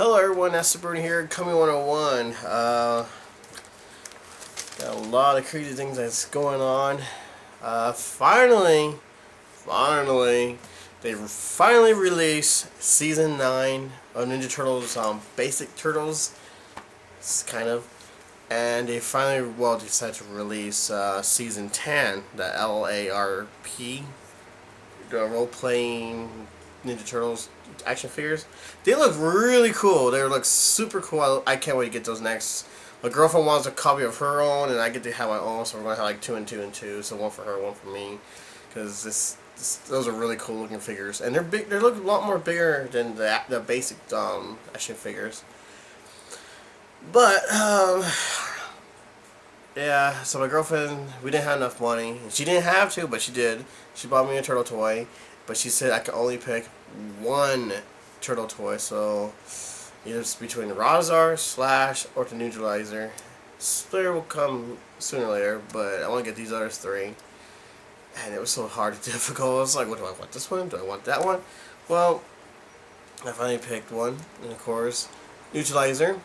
Hello everyone, that's Splinter here, Coming 101. Got a lot of crazy things that's going on. Finally, they finally released Season 9 of Ninja Turtles, Basic Turtles, kind of. And they finally, decided to release Season 10, the LARP, the role-playing Ninja Turtles action figures. They look really cool. They look super cool. I can't wait to get those next. My girlfriend wants a copy of her own, and I get to have my own, so we're going to have like 2 and 2 and 2. So one for her, one for me. Because those are really cool looking figures. And they're big. They look a lot more bigger than the basic action figures. But, yeah, so my girlfriend, we didn't have enough money. She didn't have to, but she did. She bought me a turtle toy. But she said I could only pick one turtle toy, so either it's between the Rahzar, Slash, or the Neutralizer. Splinter will come sooner or later, but I want to get these other 3. And it was so hard and difficult. I was like, what do I want, this one? Do I want that one? Well, I finally picked one, and of course, Neutralizer.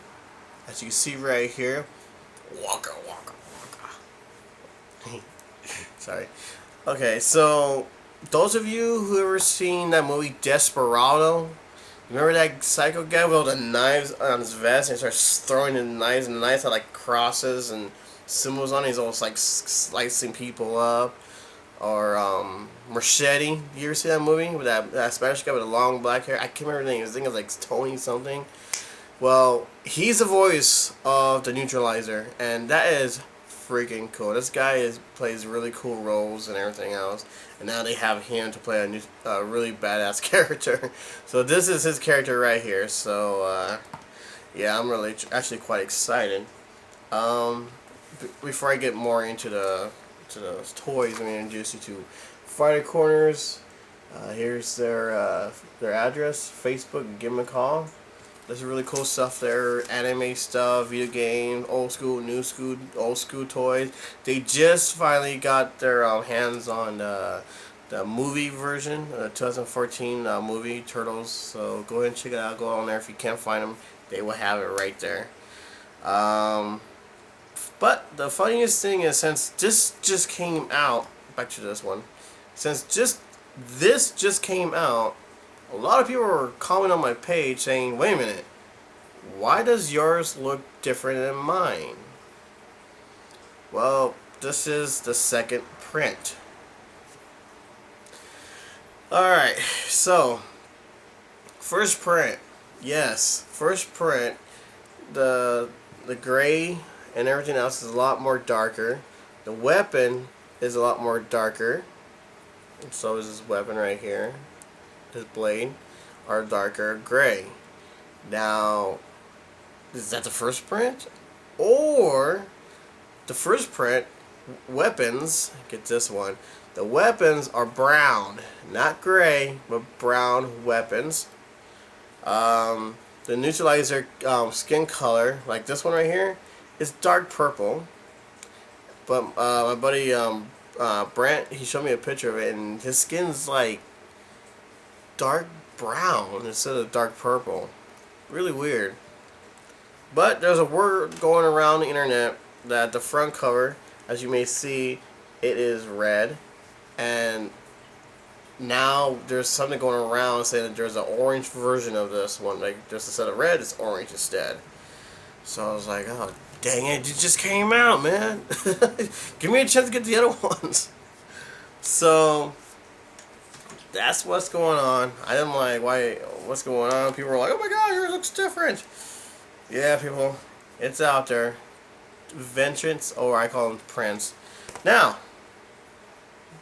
As you can see right here. Waka, waka, waka. Sorry. Okay, so those of you who ever seen that movie Desperado, remember that psycho guy with all the knives on his vest and he starts throwing the knives, and the knives have like crosses and symbols on it. He's almost like slicing people up. Or Machete. You ever see that movie with that Spanish guy with the long black hair? I can't remember his name. His name was like Tony something. Well, he's the voice of the Neutralizer, and that is freaking cool. This guy plays really cool roles and everything else, and now they have him to play a really badass character. So this is his character right here. So yeah, I'm really actually quite excited. Before I get more into the toys, I'm going to introduce you to Fighter Corners. Here's their address, Facebook. Give them a call. There's really cool stuff there, anime stuff, video games, old school, new school, old school toys. They just finally got their hands on the movie version, the 2014 movie Turtles. So go ahead and check it out. Go on there if you can't find them. They will have it right there. But the funniest thing is, since this just came out, back to this one, since this just came out, a lot of people were commenting on my page saying, wait a minute, why does yours look different than mine? Well, this is the second print. Alright, so, first print, yes, first print, the gray and everything else is a lot more darker. The weapon is a lot more darker, and so is this weapon right here. His blade are darker gray. Now, is that the first print? Or the first print weapons, get this one, the weapons are brown, not gray, but brown weapons. The Neutralizer skin color, like this one right here, is dark purple. But my buddy Brent, he showed me a picture of it, and his skin's like dark brown instead of dark purple. Really weird. But there's a word going around the internet that the front cover, as you may see, it is red, and now there's something going around saying that there's an orange version of this one. Like, just instead of red, it's orange instead. So I was like, oh dang it just came out, man. Give me a chance to get the other ones. So that's what's going on. I'm like, why? What's going on? People are like, oh my god, yours looks different. Yeah, people, it's out there. Vengeance, or I call them prints. Now,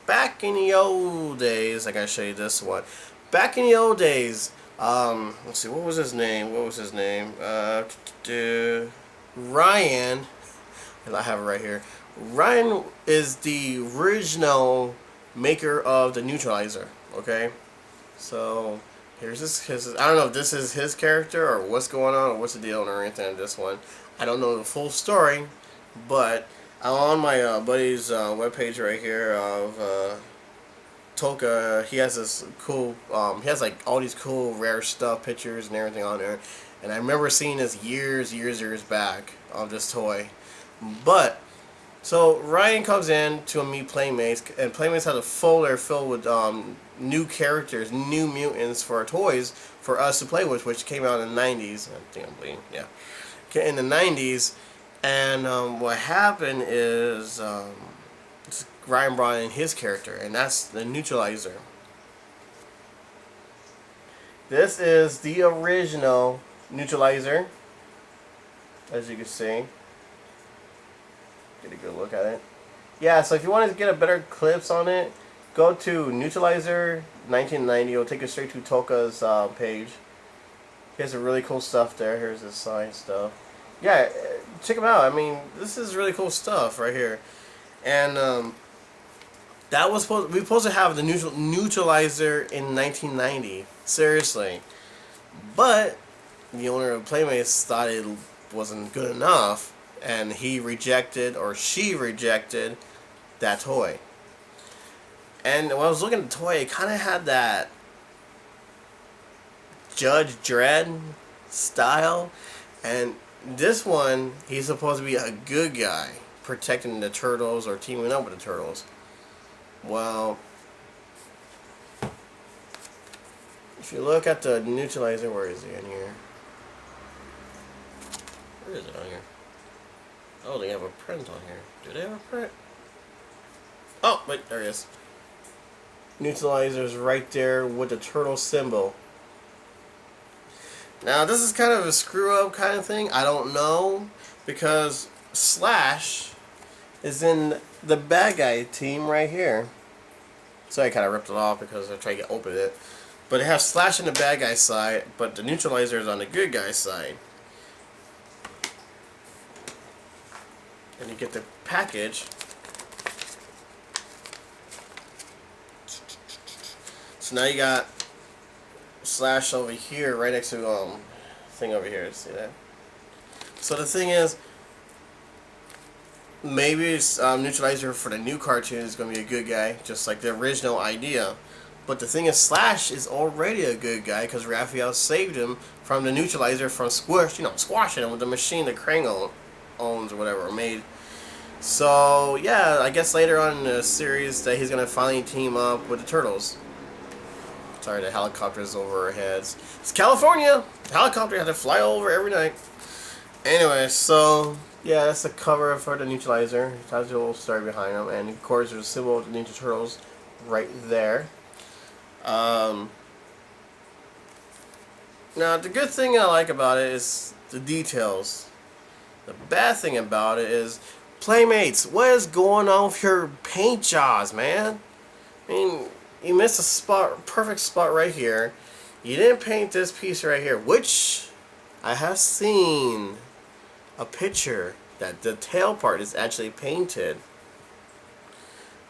back in the old days, I gotta show you this one. Back in the old days, let's see, what was his name? Ryan. I have it right here. Ryan is the original maker of the Neutralizer. Okay, so here's his. I don't know if this is his character or what's going on or what's the deal or anything on this one. I don't know the full story, but I'm on my buddy's webpage right here of Toka, he has this cool, he has like all these cool rare stuff, pictures and everything on there. And I remember seeing this years back of this toy. But, so Ryan comes in to meet Playmates, and Playmates has a folder filled with new characters, new mutants for our toys for us to play with, which came out in the 90s. I think I'm bleeding, yeah. In the 90s. And what happened is Ryan brought in his character, and that's the Neutralizer. This is the original Neutralizer, as you can see. Get a good look at it. Yeah, so if you want to get a better clips on it, go to Neutralizer 1990. It'll take you straight to Toka's page. He has some really cool stuff there. Here's his sign stuff. Yeah, check him out. I mean, this is really cool stuff right here. And that was we were supposed to have the Neutralizer in 1990. Seriously. But the owner of Playmates thought it wasn't good enough, and he rejected, or she rejected, that toy. And when I was looking at the toy, it kind of had that Judge Dredd style. And this one, he's supposed to be a good guy, protecting the turtles or teaming up with the turtles. Well, if you look at the Neutralizer, where is he in here? Where is it on here? Oh, they have a print on here. Do they have a print? Oh, wait, there he is. Neutralizer's right there with the turtle symbol. Now, this is kind of a screw-up kind of thing. I don't know, because Slash is in the bad guy team right here. So I kind of ripped it off because I tried to open it. But it has Slash in the bad guy side, but the Neutralizer is on the good guy side. And you get the package. So now you got Slash over here, right next to thing over here. See that? So the thing is, maybe it's Neutralizer for the new cartoon is going to be a good guy, just like the original idea. But the thing is, Slash is already a good guy because Raphael saved him from the Neutralizer from squashing him with the machine that Krang owns or whatever, or made. So yeah, I guess later on in the series that he's going to finally team up with the Turtles. Sorry, the helicopter's over our heads. It's California! The helicopter has to fly over every night. Anyway, so yeah, that's the cover for the Neutralizer. It has a little story behind him, and of course there's a symbol of the Ninja Turtles right there. Now the good thing I like about it is the details. The bad thing about it is, Playmates, what is going on with your paint jobs, man? I mean, you missed a spot, perfect spot right here. You didn't paint this piece right here, which I have seen a picture that the tail part is actually painted.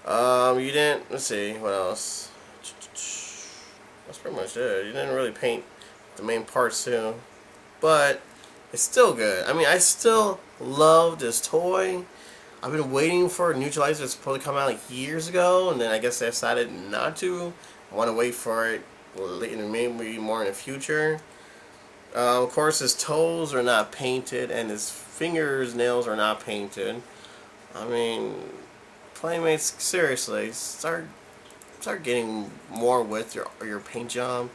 You didn't, let's see, what else? That's pretty much it. You didn't really paint the main parts too. But it's still good. I mean, I still love this toy. I've been waiting for Neutralizer. It's supposed to come out like years ago, and then I guess they decided not to. I want to wait for it maybe more in the future. Of course, his toes are not painted, and his fingers, nails are not painted. I mean, Playmates, seriously, start getting more with your paint job.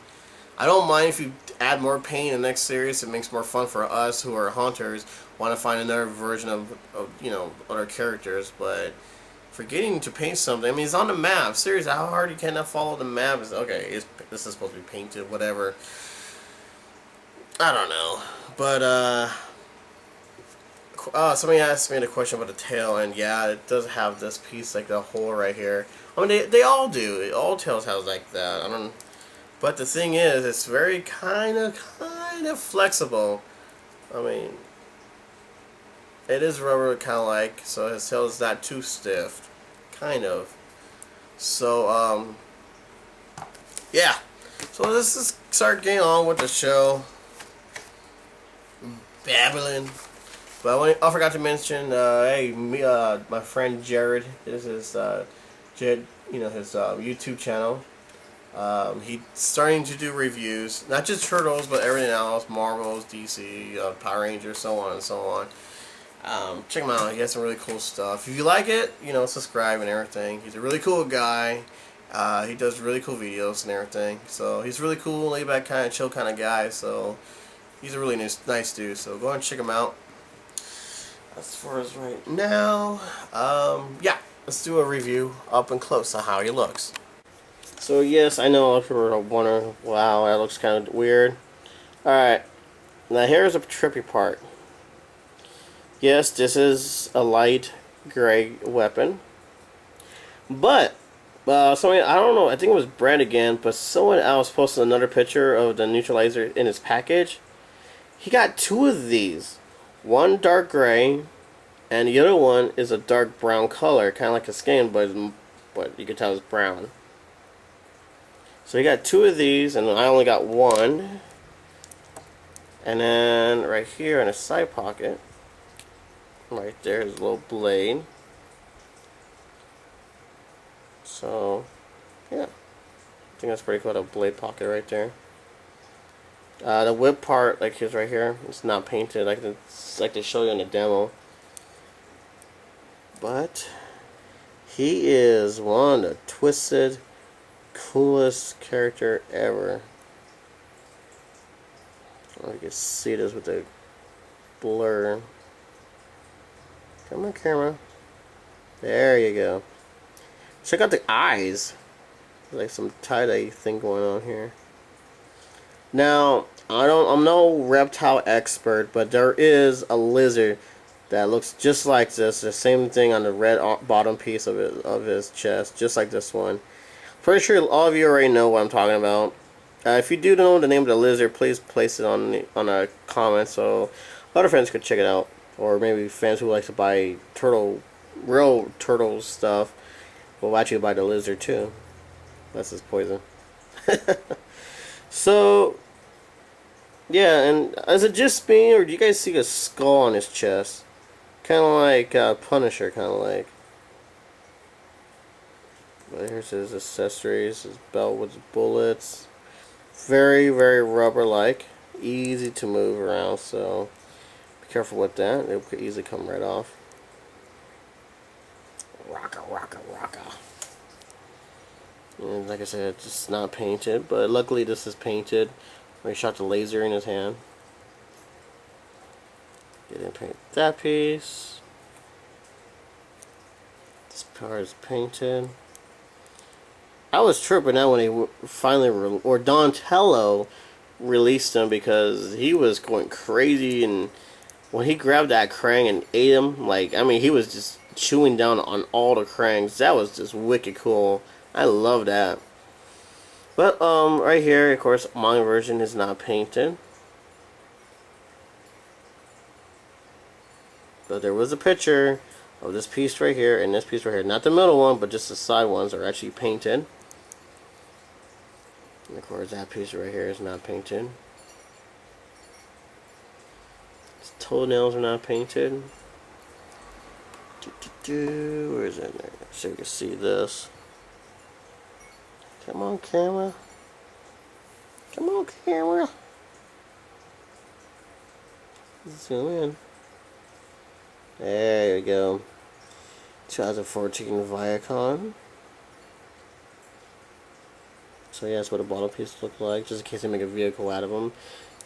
I don't mind if you add more paint in the next series. It makes more fun for us who are hunters, want to find another version of other characters. But forgetting to paint something, I mean, it's on the map. Seriously, how hard you cannot follow the map? Is okay. This is supposed to be painted, whatever. I don't know, but somebody asked me the question about the tail, and yeah, it does have this piece, like the hole right here. I mean, they all do. All tails have like that. I don't. But the thing is, it's very kind of flexible. I mean, it is rubber, kind of like, so his tail is not too stiff, kind of. So yeah. So let's just start getting on with the show. Babbling. But I forgot to mention, hey, my friend Jared. This is his YouTube channel. He's starting to do reviews, not just Turtles, but everything else, Marvels, DC, Power Rangers, so on and so on. Check him out. He has some really cool stuff. If you like it, subscribe and everything. He's a really cool guy. He does really cool videos and everything. So he's really cool, laid back, kind of chill kind of guy. So he's a really nice dude. So go and check him out. As far as right now, yeah, let's do a review up and close on how he looks. So yes, I know a lot of people are wondering, wow, that looks kind of weird. Alright, now here's a trippy part. Yes, this is a light gray weapon. But, somebody, I don't know, I think it was Brad again, but someone else posted another picture of the Neutralizer in his package. He got two of these. One dark gray, and the other one is a dark brown color, kind of like a skin, but you can tell it's brown. So he got two of these, and I only got one. And then right here in a side pocket, right there is a little blade. So, yeah, I think that's pretty cool. The blade pocket right there. The whip part, like here's right here, it's not painted. It's like to show you in the demo. But he is one of the twisted, coolest character ever. Oh, you can see this with the blur. Come on, camera. There you go. Check out the eyes. There's like some tie-dye thing going on here. Now, I'm no reptile expert, but there is a lizard that looks just like this. The same thing on the red bottom piece of his chest, just like this one. Pretty sure all of you already know what I'm talking about. If you do know the name of the lizard, please place it on a comment so other friends could check it out, or maybe fans who like to buy real turtle stuff will actually buy the lizard too. That's his poison. So, yeah, and is it just me, or do you guys see a skull on his chest? Kind of like Punisher, kind of like. But here's his accessories, his belt with bullets. Very, very rubber-like. Easy to move around, so be careful with that. It could easily come right off. Rocka, rocka, rocka. And like I said, it's just not painted, but luckily this is painted. He shot the laser in his hand. Didn't paint that piece. This part is painted. I was tripping out when he finally, or Donatello released him, because he was going crazy, and when he grabbed that Krang and ate him, like, I mean, he was just chewing down on all the Krangs. That was just wicked cool. I love that. But, right here, of course, my version is not painted. But there was a picture of this piece right here and this piece right here. Not the middle one, but just the side ones are actually painted. And of course, that piece right here is not painted. His toenails are not painted. Where is it? So you can see this. Come on, camera. Come on, camera. Zoom in. There you go. 2014 Viacom. So yeah, that's what a bottom piece look like, just in case they make a vehicle out of them.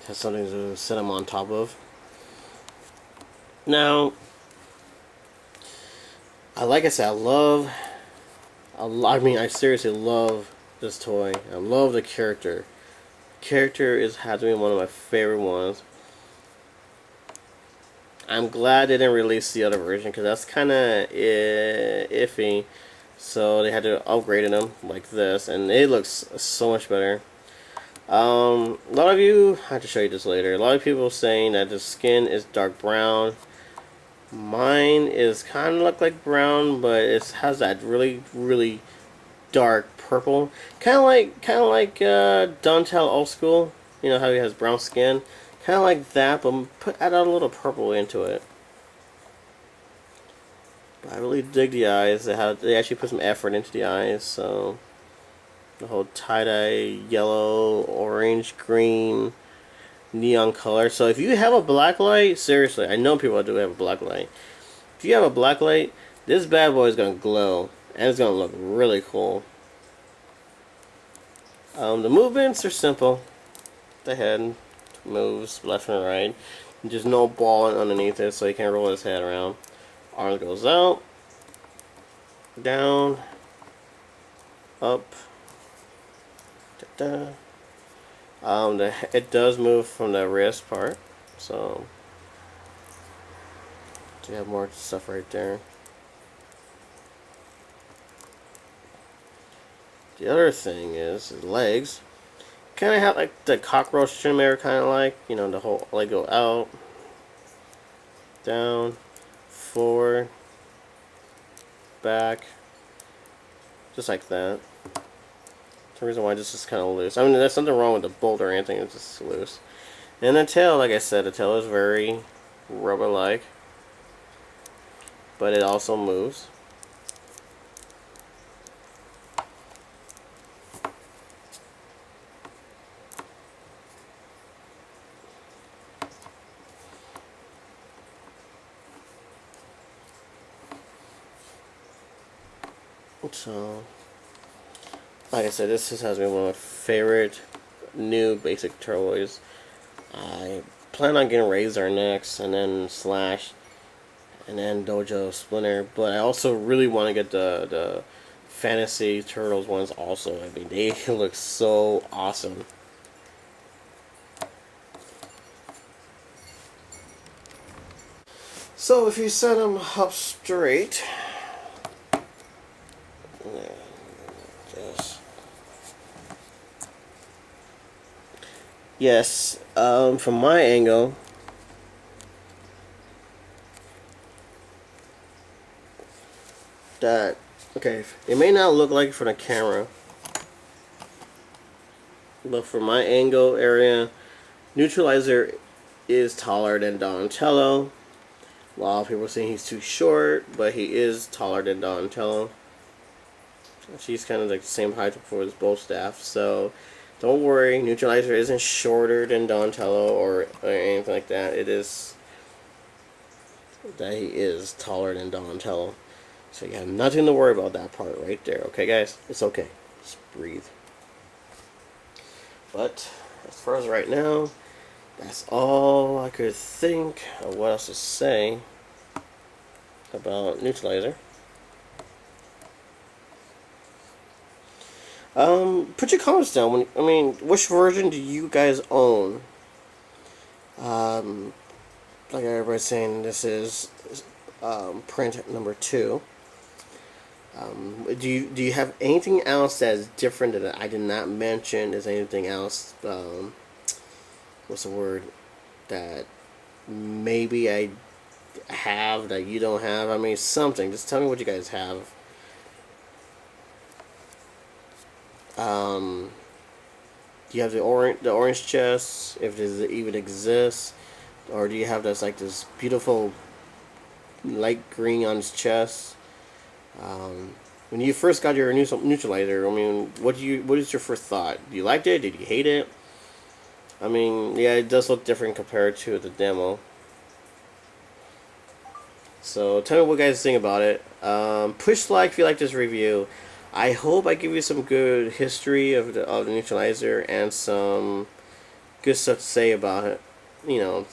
It has something to set them on top of. Now, like I said, I seriously love this toy. I love the character. The character has to be one of my favorite ones. I'm glad they didn't release the other version, because that's kind of iffy. So they had to upgrade them like this, and it looks so much better. A lot of you, I have to show you this later. A lot of people saying that the skin is dark brown. Mine is kind of look like brown, but it has that really, really dark purple, kind of like Dontel Old School. You know how he has brown skin, kind of like that, but add a little purple into it. But I really dig the eyes. They actually put some effort into the eyes. So the whole tie-dye, yellow, orange, green, neon color. So if you have a black light, seriously, I know people do have a black light. If you have a black light, this bad boy is gonna glow and it's gonna look really cool. The movements are simple. The head moves left and right. There's no ball underneath it, so he can't roll his head around. Arm goes out, down, up. Da, da. It does move from the wrist part, so you have more stuff right there. The other thing is his legs. Kind of have like the cockroach trimmer, kind of like, you know, the whole leg go out, down, forward, back, just like that. The reason why this is kind of loose. I mean, there's nothing wrong with the bolt or anything. It's just loose. And the tail, like I said, the tail is very rubber-like, but it also moves. So, like I said, this has been one of my favorite new basic toys. I plan on getting Rahzar next, and then Slash, and then Dojo, Splinter. But I also really want to get the Fantasy Turtles ones also. I mean, they look so awesome. So if you set them up straight, yes, from my angle, that, okay, it may not look like it from the camera, but from my angle area, Neutralizer is taller than Donatello. A lot of people are saying he's too short, but he is taller than Donatello. She's kind of like the same height for his both staff, so don't worry, Neutralizer isn't shorter than Donatello or anything like that. It is that he is taller than Donatello. So you have nothing to worry about that part right there. Okay, guys? It's okay. Just breathe. But as far as right now, that's all I could think of what else to say about Neutralizer. Put your comments down. I mean, which version do you guys own? Like everybody's saying, this is print number 2. Do you have anything else that is different that I did not mention? Is anything else? What's the word that maybe I have that you don't have? I mean, something. Just tell me what you guys have. Do you have the orange chest, if it even exists, or do you have this beautiful light green on his chest? When you first got your Neutralizer, I mean, what is your first thought? Do you like it? Did you hate it? I mean, yeah, it does look different compared to the demo. So tell me what you guys think about it. Push like if you like this review. I hope I give you some good history of the Neutralizer and some good stuff to say about it. You know,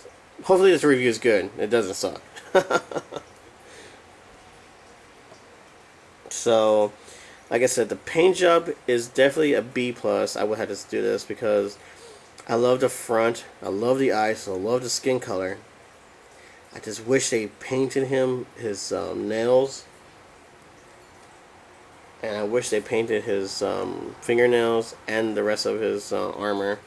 hopefully this review is good. It doesn't suck. So, like I said, the paint job is definitely a B+. I would have to do this because I love the front, I love the eyes, I love the skin color. I just wish they painted his nails. And I wish they painted his fingernails and the rest of his armor.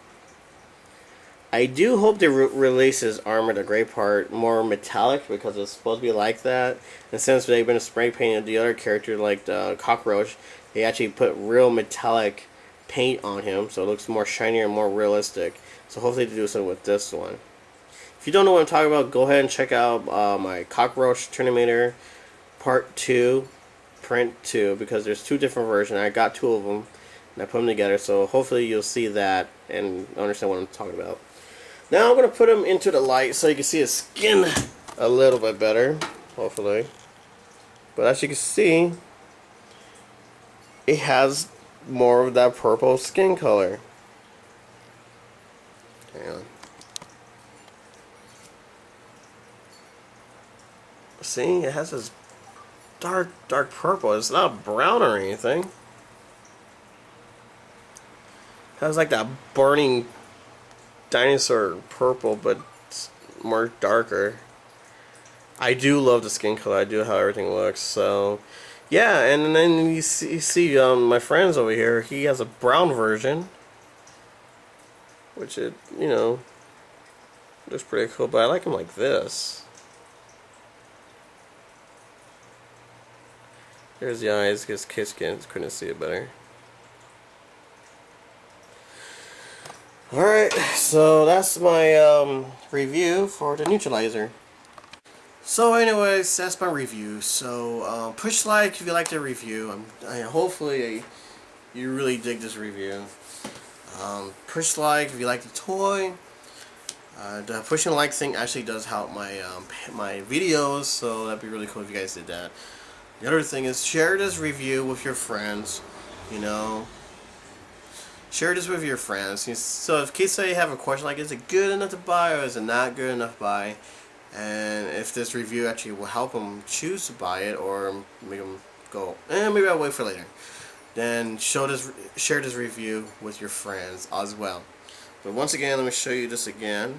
I do hope they release his armor, the gray part, more metallic because it's supposed to be like that. And since they've been spray painted the other character, like the cockroach, they actually put real metallic paint on him, so it looks more shinier and more realistic. So hopefully they do something with this one. If you don't know what I'm talking about, go ahead and check out my cockroach Terminator part 2, print 2, because there's 2 different versions. I got 2 of them, and I put them together, so hopefully you'll see that and understand what I'm talking about. Now I'm going to put him into the light so you can see his skin a little bit better, hopefully. But as you can see, it has more of that purple skin color. Hang on. See, it has this dark purple. It's not brown or anything. It has like that burning dinosaur purple, but it's more darker. I do love the skin color. I do how everything looks. So, yeah, and then you see my friends over here. He has a brown version, which it looks pretty cool. But I like him like this. There's the eyes. His skin couldn't see it better. Alright, so that's my review for the Newtralizer. So anyways, that's my review. So push like if you like the review. Hopefully you really dig this review. Push like if you like the toy. The pushing like thing actually does help my my videos, so that'd be really cool if you guys did that. The other thing is share this review with your friends. Share this with your friends. So in case you have a question like, is it good enough to buy or is it not good enough to buy? And if this review actually will help them choose to buy it or make them go, maybe I'll wait for later. Then share this review with your friends as well. But once again, let me show you this again.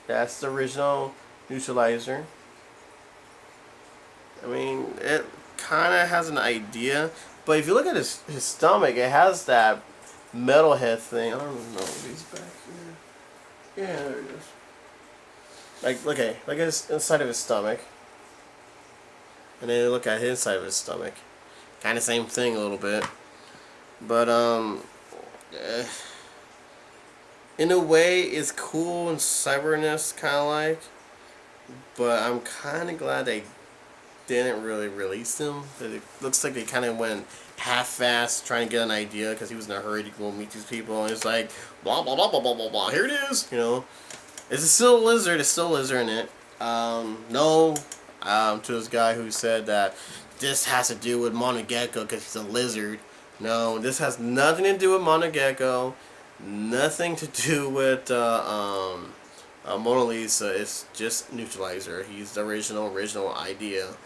That's the original Newtralizer. I mean, it kind of has an idea, but if you look at his stomach, it has that MetalHead thing. I don't know if he's back here. Yeah, there it is. Look at his inside of his stomach, and then look at his side of his stomach. Kind of same thing a little bit, but in a way, it's cool and cyberness kind of like. But I'm kind of glad they didn't really release him. It looks like they kind of went half-assed trying to get an idea because he was in a hurry to go meet these people, and it's like blah blah blah blah blah blah blah. Here it is. It's still a lizard. It's still a lizard in it. No, to this guy who said that this has to do with Monogecko because he's a lizard. No, this has nothing to do with Monogecko. Nothing to do with Mona Lisa. It's just Newtralizer. He's the original idea,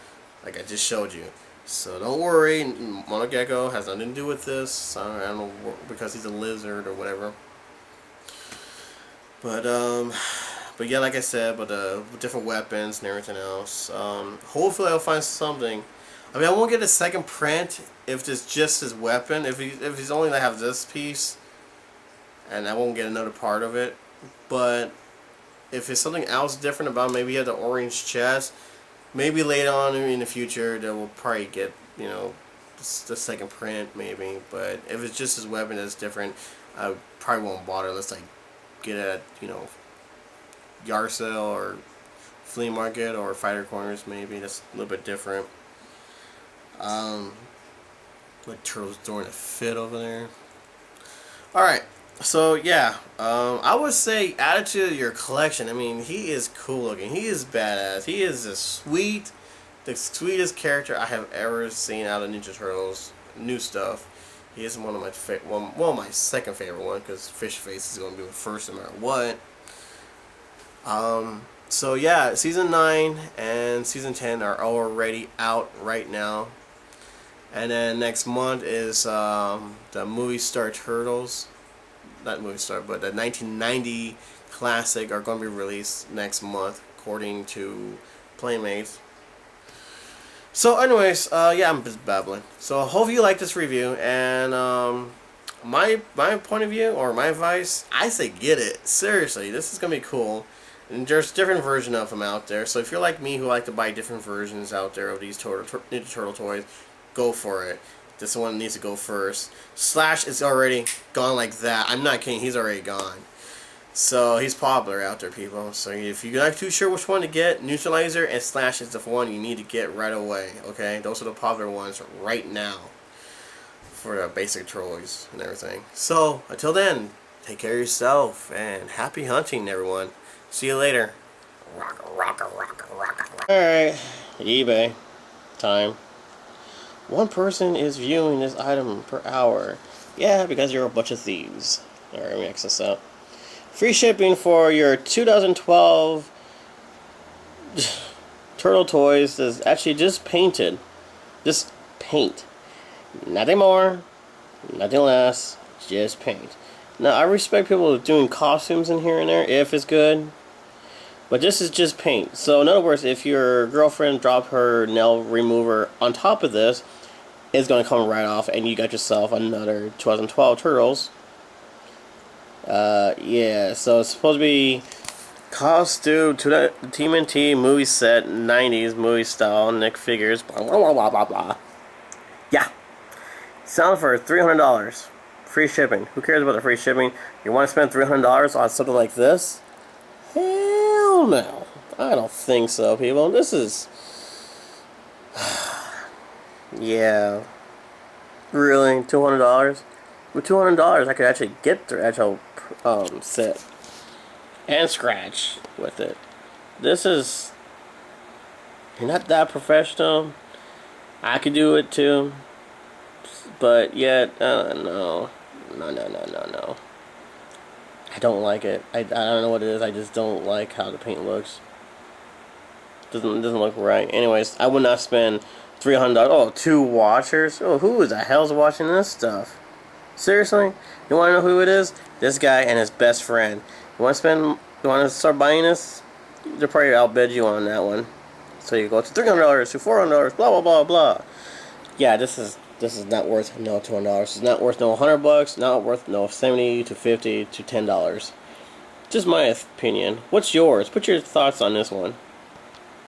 like I just showed you. So don't worry, Monogecko has nothing to do with this. I don't know, because he's a lizard or whatever. But yeah, like I said, with different weapons and everything else. Hopefully I'll find something. I mean, I won't get a second print if it's just his weapon. If he's only gonna have this piece, and I won't get another part of it. But if it's something else different about, maybe he had the orange chest, maybe later on in the future that we'll probably get, the second print maybe. But if it's just his weapon that's different, I probably won't bother unless I get it at, yard sale or flea market or fighter corners maybe. That's a little bit different. Like Turtle's throwing a fit over there. Alright. So yeah, I would say add it to your collection. I mean, he is cool looking. He is badass. He is the sweetest character I have ever seen out of Ninja Turtles new stuff. He is one of my second favorite one, because Fish Face is going to be my first no matter what. So yeah, season 9 and season 10 are already out right now. And then next month is the Movie Star Turtles. Not Movie Star, but the 1990 classic are going to be released next month, according to Playmates. So anyways, yeah, I'm just babbling. So I hope you like this review, and my point of view, or my advice, I say get it. Seriously, this is going to be cool. And there's different versions of them out there, so if you're like me who like to buy different versions out there of these Ninja Turtle toys, go for it. This one needs to go first. Slash is already gone like that. I'm not kidding, he's already gone. So he's popular out there, people. So if you're not too sure which one to get, Neutralizer and Slash is the one you need to get right away. Okay, those are the popular ones right now for the basic toys and everything. So until then, take care of yourself and happy hunting, everyone. See you later. Alright, eBay time. One person is viewing this item per hour. Yeah, because you're a bunch of thieves. Alright, let me X this out. Free shipping for your 2012 Turtle Toys is actually just painted. Just paint. Nothing more, nothing less, just paint. Now, I respect people doing costumes in here and there if it's good. But this is just paint. So in other words, if your girlfriend dropped her nail remover on top of this, it's going to come right off and you got yourself another 2012 Turtles. Yeah, so it's supposed to be costume to the TMNT movie set, 90s movie style, Nick figures, blah, blah, blah, blah, blah. Yeah. Selling for $300. Free shipping. Who cares about the free shipping? You want to spend $300 on something like this? Hell no. I don't think so, people. This is... yeah. Really? $200? With $200, I could actually get the actual set. And scratch with it. This is... You're not that professional. I could do it too. But yet, no. No. I don't like it. I don't know what it is. I just don't like how the paint looks. Doesn't look right. Anyways, I would not spend $300. Oh, 2 watchers. Oh, who the hell's watching this stuff? Seriously? You want to know who it is? This guy and his best friend. You want to start buying this? They'll probably outbid you on that one. So you go to $300 to $400. Blah blah blah blah. Yeah, this is not worth no $200. It's not worth no $100. Not worth no $70 to $50 to $10. Just my opinion. What's yours? Put your thoughts on this one.